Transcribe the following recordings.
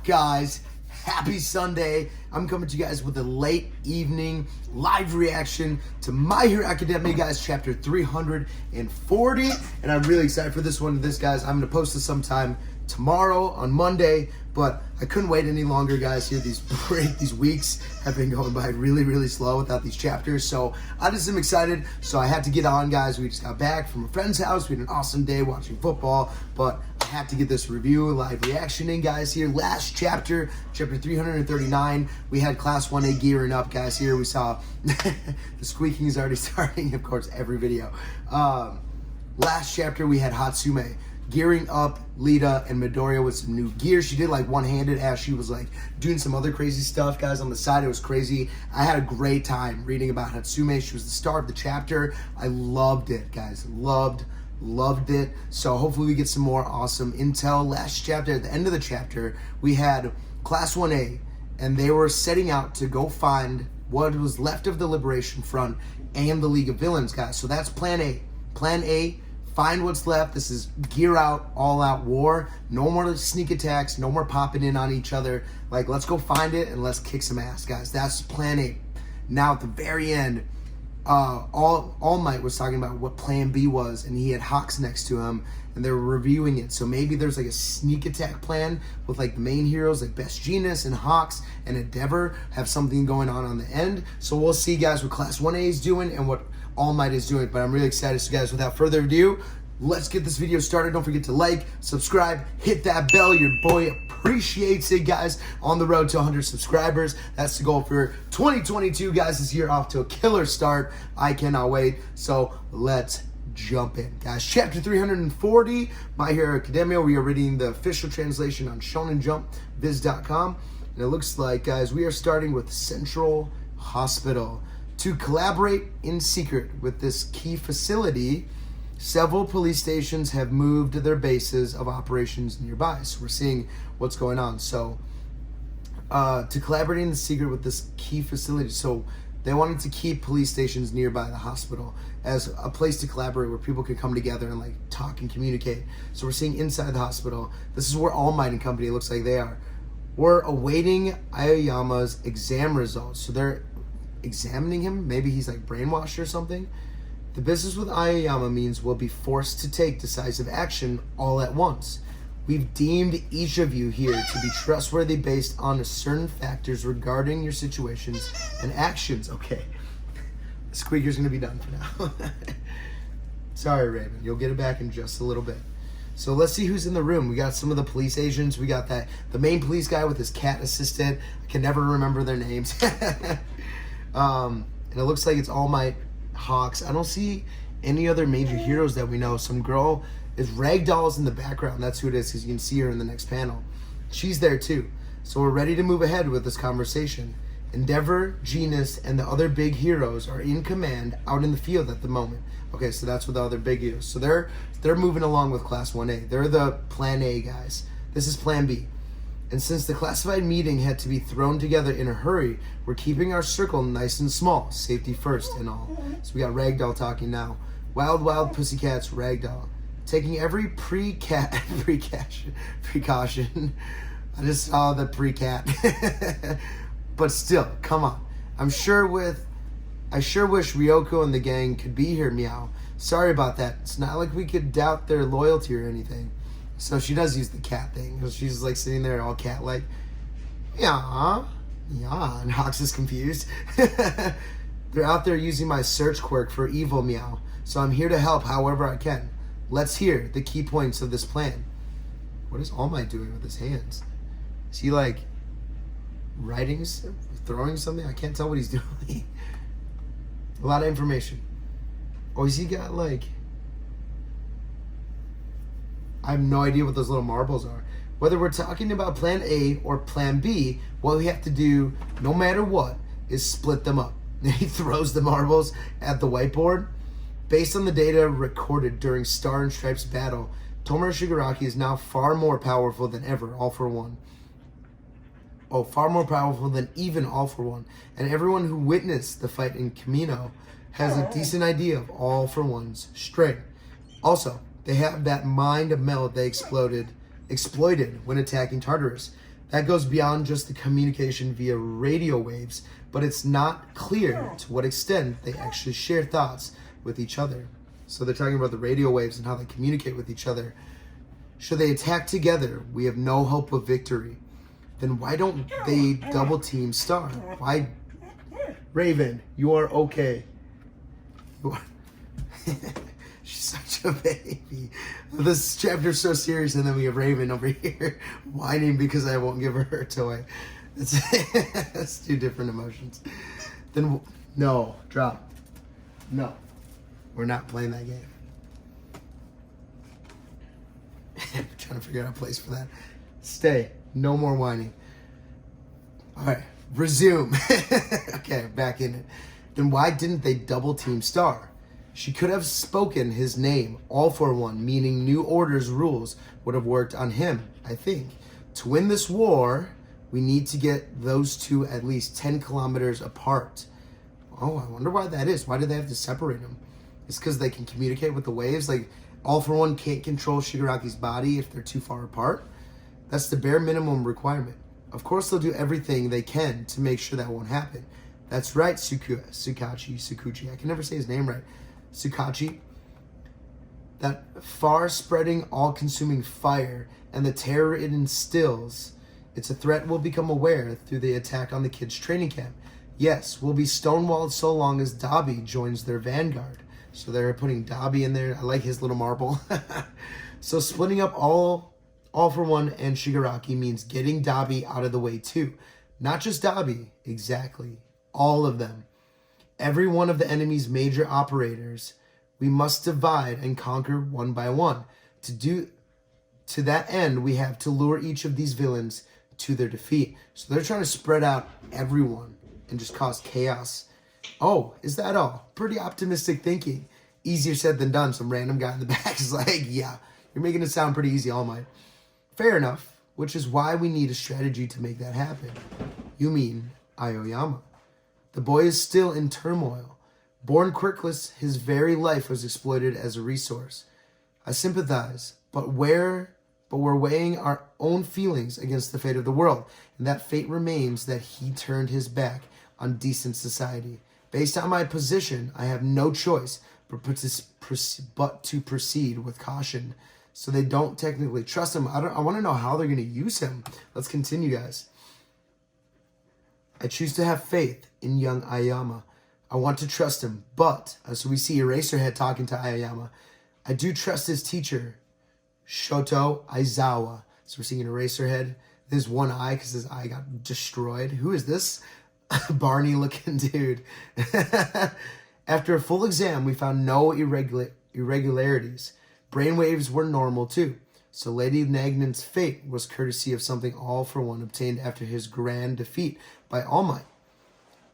guys? Happy Sunday. I'm coming to you guys with a late evening live reaction to My Hero Academia, guys, chapter 340. And I'm really excited for this one. Guys, I'm going to post this sometime tomorrow on Monday, but I couldn't wait any longer, guys. Here, these weeks have been going by really slow without these chapters, so I just am excited. So I had to get on, guys. We just got back from a friend's house. We had an awesome day watching football, but I had to get this review, live reaction in, guys. Here, last chapter 339, we had class 1A gearing up, guys. Here we saw the squeaking is already starting, of course, every video. Last chapter we had Hatsume gearing up Lita and Midoriya with some new gear. She did like one-handed as she was like doing some other crazy stuff, guys, on the side. It was crazy. I had a great time reading about Hatsume. She was the star of the chapter. I loved it, guys. Loved it. So hopefully we get some more awesome intel. Last chapter, at the end of the chapter, we had class 1A, and they were setting out to go find what was left of the Liberation Front and the League of Villains, guys. So that's plan A. Plan A, find what's left. This is gear out, all out war. No more sneak attacks, no more popping in on each other. Like, let's go find it and let's kick some ass, guys. That's plan A. Now at the very end, All Might was talking about what plan B was, and he had Hawks next to him, and they were reviewing it. So maybe there's like a sneak attack plan with like the main heroes like Best Genius and Hawks and Endeavor have something going on the end. So we'll see, guys, what class 1A is doing and what All Might is doing, but I'm really excited. So guys, without further ado, let's get this video started. Don't forget to like, subscribe, hit that bell. Your boy appreciates it, guys. On the road to 100 subscribers. That's the goal for 2022, guys. This year off to a killer start. I cannot wait. So let's jump in, guys. Chapter 340, My Hero Academia. We are reading the official translation on shonenjumpviz.com. And it looks like, guys, we are starting with Central Hospital. To collaborate in secret with this key facility, several police stations have moved their bases of operations nearby. So we're seeing what's going on. So to collaborate in secret with this key facility, so they wanted to keep police stations nearby the hospital as a place to collaborate where people could come together and like talk and communicate. So we're seeing inside the hospital. This is where All Might and company looks like they are. We're awaiting Aoyama's exam results. So they're examining him. Maybe he's like brainwashed or something. The business with Aoyama means we'll be forced to take decisive action all at once. We've deemed each of you here to be trustworthy based on certain factors regarding your situations and actions. Okay, the squeaker's gonna be done for now. Sorry, Raven. You'll get it back in just a little bit. So let's see who's in the room. We got some of the police agents. We got the main police guy with his cat assistant. I can never remember their names. And it looks like it's All Might, Hawks. I don't see any other major heroes that we know. Some girl is Ragdoll's in the background. That's who it is, because you can see her in the next panel. She's there too. So we're ready to move ahead with this conversation. Endeavor, Genus, and the other big heroes are in command out in the field at the moment. Okay, so that's with the other big heroes. So they're moving along with Class 1A. They're the Plan A guys. This is Plan B. And since the classified meeting had to be thrown together in a hurry, we're keeping our circle nice and small, safety first and all. So we got Ragdoll talking now. Wild pussycats, Ragdoll. Taking every precaution. I just saw the pre-cat. But still, come on. I sure wish Ryoko and the gang could be here, meow. Sorry about that. It's not like we could doubt their loyalty or anything. So she does use the cat thing, because she's like sitting there all cat-like. Yeah, and Hawks is confused. They're out there using my search quirk for evil, meow. So I'm here to help however I can. Let's hear the key points of this plan. What is All Might doing with his hands? Is he like writing, throwing something? I can't tell what he's doing. A lot of information. Oh, has he got like... I have no idea what those little marbles are. Whether we're talking about Plan A or Plan B, what we have to do, no matter what, is split them up. He throws the marbles at the whiteboard. Based on the data recorded during Star and Stripes battle, Tomura Shigaraki is now far more powerful than ever, all for one. Oh, far more powerful than even all for one. And everyone who witnessed the fight in Kamino has a decent idea of all for one's strength. Also, they have that mind meld they exploited when attacking Tartarus. That goes beyond just the communication via radio waves, but it's not clear to what extent they actually share thoughts with each other. So they're talking about the radio waves and how they communicate with each other. Should they attack together, we have no hope of victory. Then why don't they double team Star? Why? Raven, you are okay. She's such a baby. This chapter's so serious, and then we have Raven over here whining because I won't give her her toy. It's two different emotions. Then, no, drop. No, we're not playing that game. I'm trying to figure out a place for that. Stay. No more whining. All right, resume. Okay, back in it. Then why didn't they double team Star? She could have spoken his name, All for One, meaning New Order's rules would have worked on him, I think. To win this war, we need to get those two at least 10 kilometers apart. Oh, I wonder why that is. Why do they have to separate them? It's because they can communicate with the waves. Like, All for One can't control Shigaraki's body if they're too far apart. That's the bare minimum requirement. Of course, they'll do everything they can to make sure that won't happen. That's right, Sukachi. I can never say his name right. Sukachi. That far-spreading, all-consuming fire and the terror it instills, it's a threat we'll become aware through the attack on the kids' training camp. Yes, we'll be stonewalled so long as Dabi joins their vanguard. So they're putting Dabi in there. I like his little marble. So splitting up all for One and Shigaraki means getting Dabi out of the way too. Not just Dabi, exactly. All of them. Every one of the enemy's major operators. We must divide and conquer one by one. To that end, we have to lure each of these villains to their defeat. So they're trying to spread out everyone and just cause chaos. Oh, is that all? Pretty optimistic thinking. Easier said than done. Some random guy in the back is like, yeah, you're making it sound pretty easy, All Might. Fair enough, which is why we need a strategy to make that happen. You mean Aoyama. The boy is still in turmoil. Born quirkless, his very life was exploited as a resource. I sympathize, but we're weighing our own feelings against the fate of the world, and that fate remains that he turned his back on decent society. Based on my position, I have no choice but to proceed with caution, so they don't technically trust him. I want to know how they're going to use him. Let's continue, guys. I choose to have faith in young Aoyama. I want to trust him, but, so we see Eraserhead talking to Aoyama, I do trust his teacher, Shoto Aizawa. So we're seeing Eraserhead. There's one eye because his eye got destroyed. Who is this Barney-looking dude? After a full exam, we found no irregularities. Brainwaves were normal too. So Lady Nagnan's fate was courtesy of something All for One obtained after his grand defeat by All Might.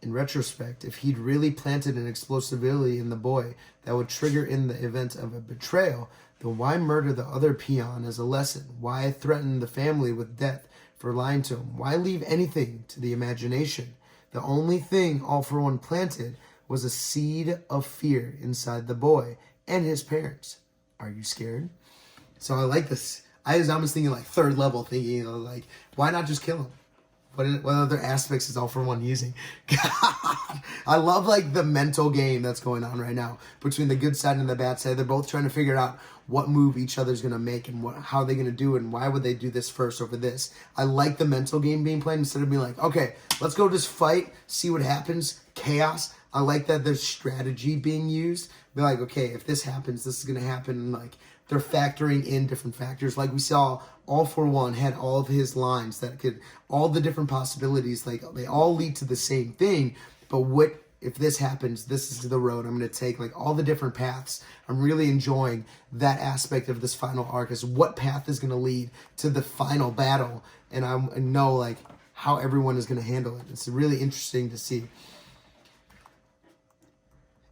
In retrospect, if he'd really planted an explosivity in the boy that would trigger in the event of a betrayal, then why murder the other peon as a lesson? Why threaten the family with death for lying to him? Why leave anything to the imagination? The only thing All for One planted was a seed of fear inside the boy and his parents. Are you scared? So I like this. I was thinking like third level thinking, like, why not just kill him? What other aspects is All for One using? God, I love like the mental game that's going on right now between the good side and the bad side. They're both trying to figure out what move each other's going to make and how they're going to do it and why would they do this first over this. I like the mental game being played instead of being like, okay, let's go just fight, see what happens, chaos. I like that there's strategy being used. Be like, okay, if this happens, this is going to happen. And like they're factoring in different factors. Like we saw All for One had all of his lines that could, all the different possibilities, like they all lead to the same thing. But what if this happens, this is the road I'm going to take, like all the different paths. I'm really enjoying that aspect of this final arc is what path is going to lead to the final battle. And I know like how everyone is going to handle it. It's really interesting to see.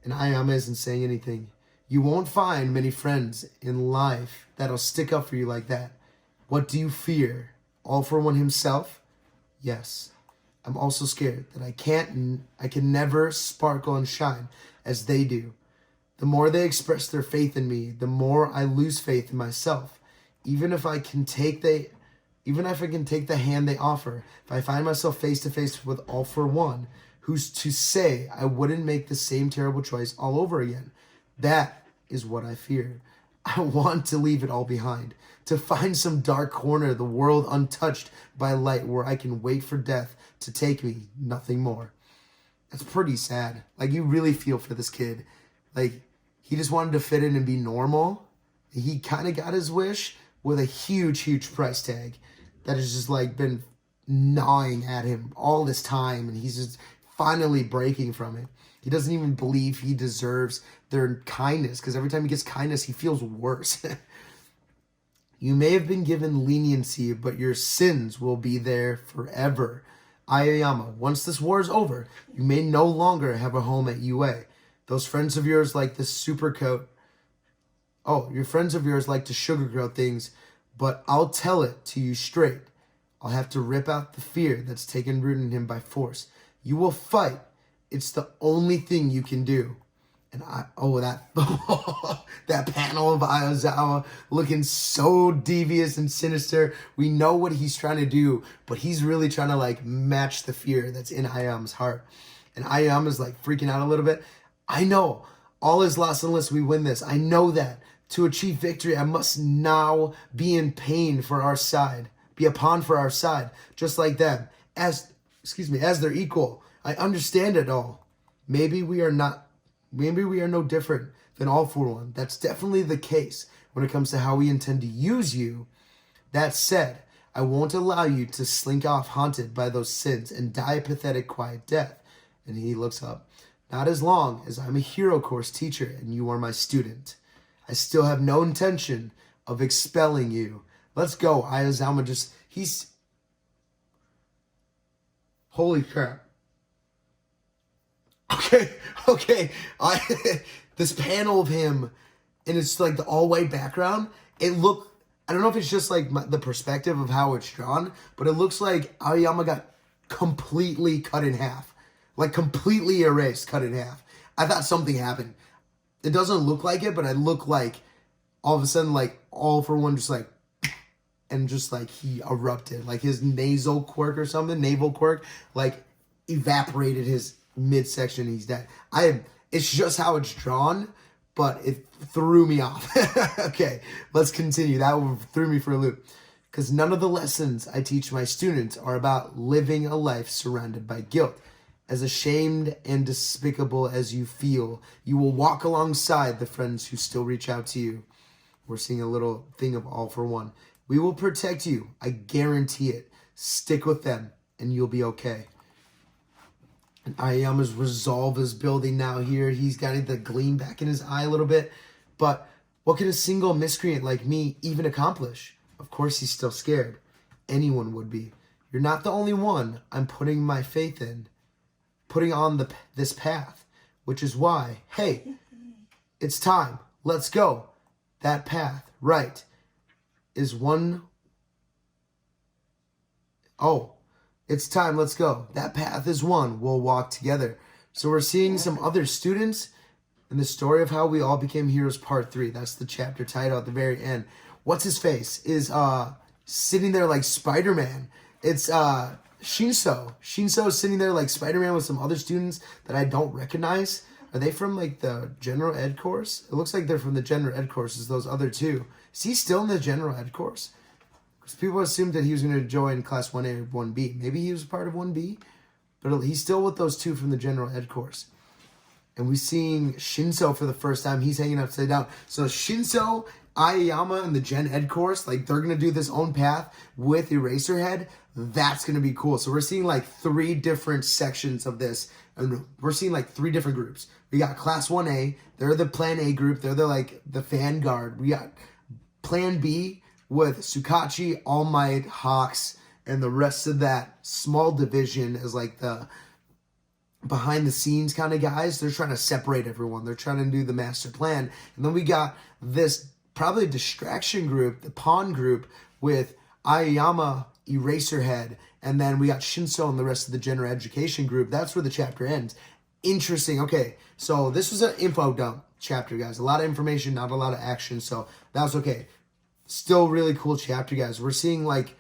And Aoyama isn't saying anything. You won't find many friends in life that'll stick up for you like that. What do you fear? All for One himself? Yes. I'm also scared that I can never sparkle and shine as they do. The more they express their faith in me, the more I lose faith in myself. Even if I can take Even if I can take the hand they offer, if I find myself face to face with All for One, who's to say I wouldn't make the same terrible choice all over again? That is what I fear. I want to leave it all behind, to find some dark corner of the world untouched by light where I can wait for death to take me, nothing more. That's pretty sad. Like, you really feel for this kid. Like, he just wanted to fit in and be normal. He kind of got his wish with a huge, huge price tag that has just, like, been gnawing at him all this time, and he's just finally breaking from it. He doesn't even believe he deserves their kindness, because every time he gets kindness, he feels worse. You may have been given leniency, but your sins will be there forever. Aoyama, once this war is over, you may no longer have a home at UA. Those friends of yours like to your friends of yours like to sugarcoat things, but I'll tell it to you straight. I'll have to rip out the fear that's taken root in him by force. You will fight. It's the only thing you can do. And that panel of Aizawa looking so devious and sinister. We know what he's trying to do, but he's really trying to like match the fear that's in Ayama's heart. And Ayama's like freaking out a little bit. I know all is lost unless we win this. I know that. To achieve victory, I must now be in pain for our side, be a pawn for our side, just like them, as their equal. I understand it all. Maybe we are no different than All for One. That's definitely the case when it comes to how we intend to use you. That said, I won't allow you to slink off haunted by those sins and die a pathetic, quiet death. And he looks up. Not as long as I'm a hero course teacher and you are my student. I still have no intention of expelling you. Let's go. Aizawa holy crap. Okay. This panel of him, and it's like the all-white background. I don't know if it's just like the perspective of how it's drawn, but it looks like Aoyama got completely cut in half. Like cut in half. I thought something happened. It doesn't look like it, but it looked like all of a sudden, like All for One just like, and just like he erupted. Like his naval quirk, like evaporated his midsection. He's dead. It's just how it's drawn, but it threw me off. Okay, let's continue. That threw me for a loop. Because none of the lessons I teach my students are about living a life surrounded by guilt. As ashamed and despicable as you feel, you will walk alongside the friends who still reach out to you. We're seeing a little thing of All for One. We will protect you. I guarantee it. Stick with them, and you'll be okay. And Aoyama's resolve is building now here. He's got the gleam back in his eye a little bit. But what can a single miscreant like me even accomplish? Of course he's still scared. Anyone would be. You're not the only one I'm putting my faith in. Putting on this path. Which is why, hey, it's time. Let's go. That path, right, is one... Oh, it's time. Let's go. That path is one. We'll walk together. So we're seeing some other students in the story of how we all became heroes part 3. That's the chapter title at the very end. What's his face is sitting there like Spider-Man. It's Shinso. Shinso is sitting there like Spider-Man with some other students that I don't recognize. Are they from like the general ed course? It looks like they're from the general ed course as those other two. Is he still in the general ed course? Because people assumed that he was going to join class 1A or 1B. Maybe he was part of 1B, but he's still with those two from the general ed course. And we're seeing Shinso for the first time. He's hanging upside down. So Shinso, Aoyama, and the gen ed course, like they're going to do this own path with Eraserhead. That's going to be cool. So we're seeing like 3 different sections of this. And we're seeing like 3 different groups. We got class 1A. They're the plan A group. They're like the vanguard. We got plan B with Tsukachi, All Might, Hawks, and the rest of that small division as like the behind the scenes kind of guys. They're trying to separate everyone. They're trying to do the master plan. And then we got this probably distraction group, the pawn group with Aoyama, Eraserhead, and then we got Shinso and the rest of the general education group. That's where the chapter ends. Interesting. Okay, so this was an info dump chapter, guys. A lot of information, not a lot of action, so that was okay. Still really cool chapter, guys. We're seeing like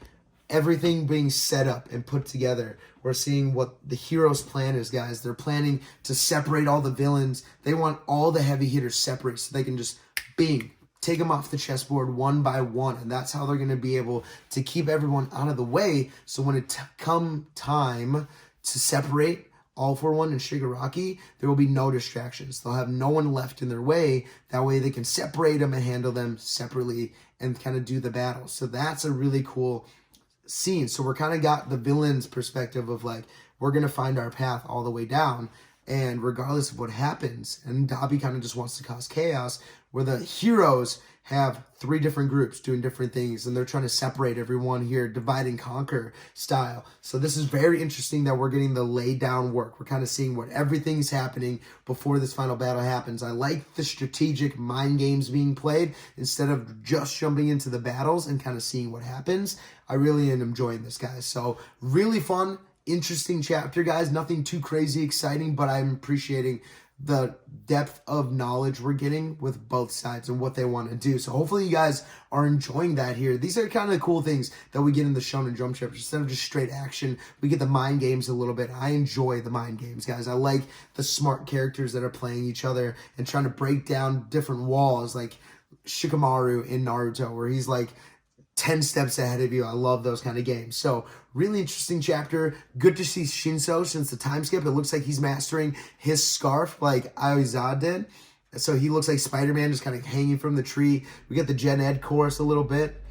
everything being set up and put together. We're seeing what the hero's plan is, guys. They're planning to separate all the villains. They want all the heavy hitters separate so they can just, bing, take them off the chessboard one by one. And that's how they're going to be able to keep everyone out of the way. So when it come time to separate All for One and Shigaraki, there will be no distractions. They'll have no one left in their way. That way they can separate them and handle them separately and kind of do the battle. So that's a really cool scene. So we're kind of got the villain's perspective of like, we're going to find our path all the way down. And regardless of what happens, and Dobby kind of just wants to cause chaos, where the heroes have 3 different groups doing different things, and they're trying to separate everyone here, divide and conquer style. So this is very interesting that we're getting the lay down work. We're kind of seeing what everything's happening before this final battle happens. I like the strategic mind games being played instead of just jumping into the battles and kind of seeing what happens. I really am enjoying this, guys. So really fun, interesting chapter, guys. Nothing too crazy exciting, but I'm appreciating the depth of knowledge we're getting with both sides and what they want to do. So hopefully you guys are enjoying that here. These are kind of the cool things that we get in the Shonen Jump chapters. Instead of just straight action, we get the mind games a little bit. I enjoy the mind games, guys. I like the smart characters that are playing each other and trying to break down different walls, like Shikamaru in Naruto, where he's like 10 steps ahead of you. I love those kind of games. So really interesting chapter. Good to see Shinso since the time skip. It looks like he's mastering his scarf like Aizawa did. So he looks like Spider-Man just kind of hanging from the tree. We get the Gen Ed chorus a little bit.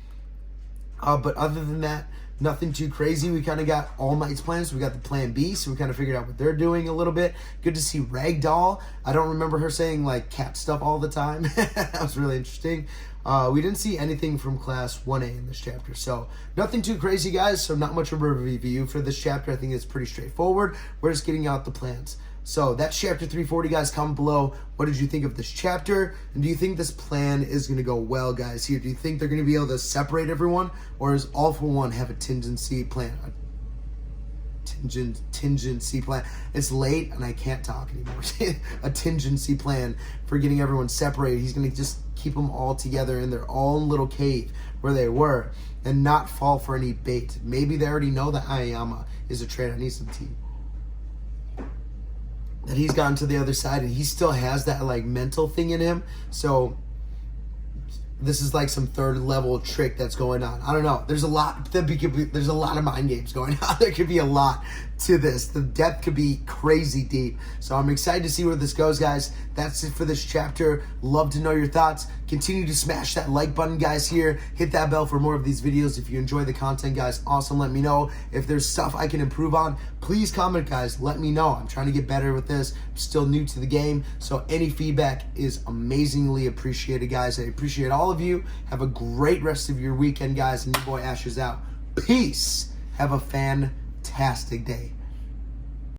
But other than that, nothing too crazy. We kind of got All Might's plans. We got the plan B, so we kind of figured out what they're doing a little bit. Good to see Ragdoll. I don't remember her saying like cat stuff all the time. That was really interesting. We didn't see anything from class 1A in this chapter, so nothing too crazy, guys. So not much of a review for this chapter. I think it's pretty straightforward. We're just getting out the plans. So that's chapter 340, guys. Comment below. What did you think of this chapter? And do you think this plan is going to go well, guys, here? Do you think they're going to be able to separate everyone? Or does All for One have a contingency plan? Contingency plan. It's late and I can't talk anymore. A contingency plan for getting everyone separated. He's going to just keep them all together in their own little cave where they were and not fall for any bait. Maybe they already know that Aoyama is a traitor. I need some tea. That he's gotten to the other side and he still has that like mental thing in him. So this is like some 3rd level trick that's going on. I don't know. There's a lot. There's a lot of mind games going on. There could be a lot to this. The depth could be crazy deep. So I'm excited to see where this goes, guys. That's it for this chapter. Love to know your thoughts. Continue to smash that like button, guys, here. Hit that bell for more of these videos. If you enjoy the content, guys, awesome. Let me know. If there's stuff I can improve on, please comment, guys. Let me know. I'm trying to get better with this. I'm still new to the game. So any feedback is amazingly appreciated, guys. I appreciate all of you. Have a great rest of your weekend, guys. And your boy Ash is out. Peace. Have a fantastic day.